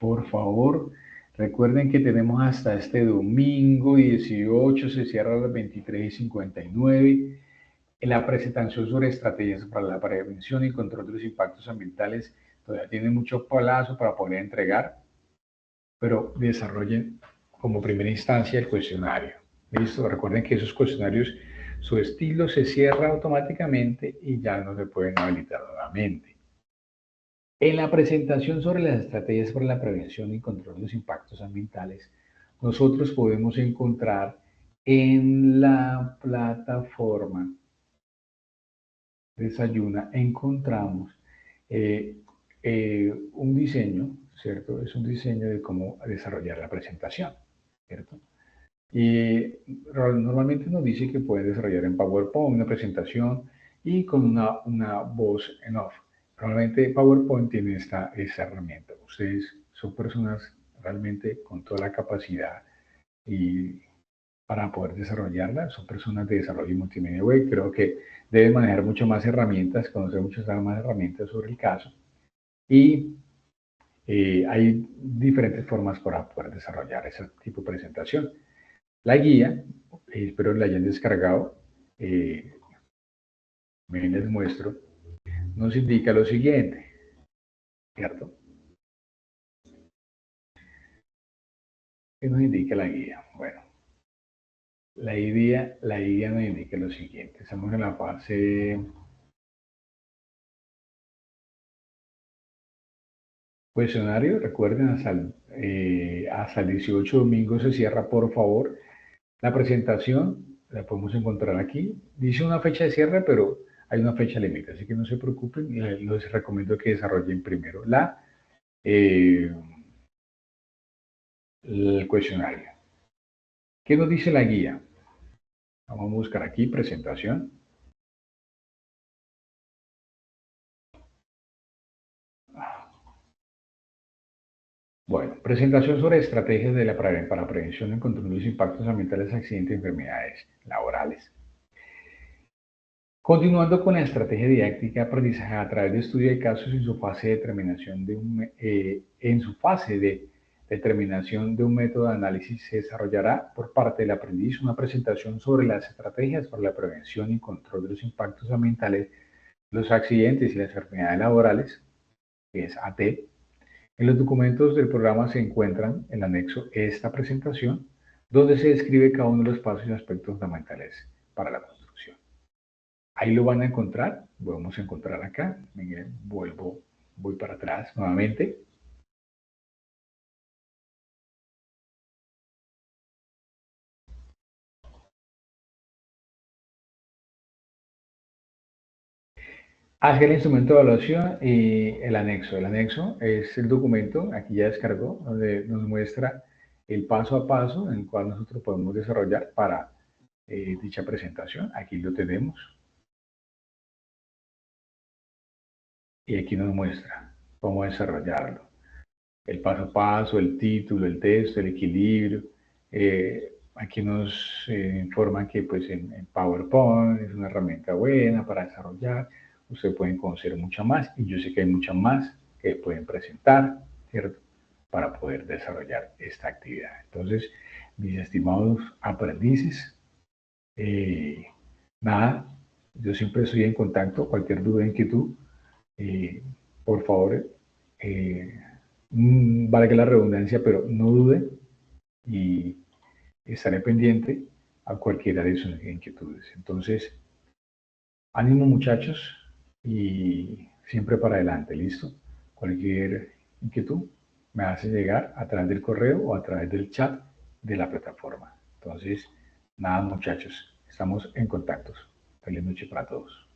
Por favor, recuerden que tenemos hasta este domingo 18, se cierra a las 23:59. En la presentación sobre estrategias para la prevención y control de los impactos ambientales todavía tiene mucho plazo para poder entregar, pero desarrollen como primera instancia el cuestionario. ¿Listo? Recuerden que esos cuestionarios, su estilo se cierra automáticamente y ya no se pueden habilitar nuevamente. En la presentación sobre las estrategias para la prevención y control de los impactos ambientales, nosotros podemos encontrar en la plataforma Desayuna, encontramos un diseño, ¿cierto? Es un diseño de cómo desarrollar la presentación, ¿cierto? Y normalmente nos dice que puede desarrollar en PowerPoint una presentación y con una voz en off. Normalmente PowerPoint tiene esta herramienta. Ustedes son personas realmente con toda la capacidad y para poder desarrollarla, son personas de desarrollo multimedia web. Creo que deben manejar mucho más herramientas, conocer muchas más herramientas sobre el caso. Y hay diferentes formas para poder desarrollar ese tipo de presentación. La guía, espero la hayan descargado, les muestro, nos indica lo siguiente, ¿cierto? ¿Qué nos indica la guía? Bueno, la guía nos indica lo siguiente. Estamos en la fase cuestionario. Recuerden, hasta el 18 de domingo se cierra, por favor. La presentación la podemos encontrar aquí. Dice una fecha de cierre, pero hay una fecha límite, así que no se preocupen. Les recomiendo que desarrollen primero el cuestionario. ¿Qué nos dice la guía? Vamos a buscar aquí presentación. Bueno, presentación sobre estrategias para prevención y control de los impactos ambientales, accidentes y enfermedades laborales. Continuando con la estrategia didáctica de aprendizaje a través de estudio de casos en su fase de determinación de un método de análisis, se desarrollará por parte del aprendiz una presentación sobre las estrategias para la prevención y control de los impactos ambientales, los accidentes y las enfermedades laborales, que es AT. En los documentos del programa se encuentran el anexo esta presentación, donde se describe cada uno de los pasos y aspectos fundamentales para la construcción. Ahí lo van a encontrar, podemos encontrar acá. Miren, voy para atrás nuevamente. Hacia el instrumento de evaluación y el anexo. El anexo es el documento, aquí ya descargó, donde nos muestra el paso a paso en el cual nosotros podemos desarrollar para dicha presentación. Aquí lo tenemos. Y aquí nos muestra cómo desarrollarlo. El paso a paso, el título, el texto, el equilibrio. Aquí nos informan que pues, en PowerPoint es una herramienta buena para desarrollar. Ustedes pueden conocer mucho más y yo sé que hay muchas más que pueden presentar, ¿cierto? Para poder desarrollar esta actividad. Entonces, mis estimados aprendices, nada, yo siempre estoy en contacto, cualquier duda, inquietud, por favor, valga la redundancia, pero no dude y estaré pendiente a cualquiera de sus inquietudes. Entonces, ánimo muchachos y siempre para adelante, ¿listo? Cualquier inquietud me hace llegar a través del correo o a través del chat de la plataforma. Entonces, nada muchachos, estamos en contactos. Feliz noche para todos.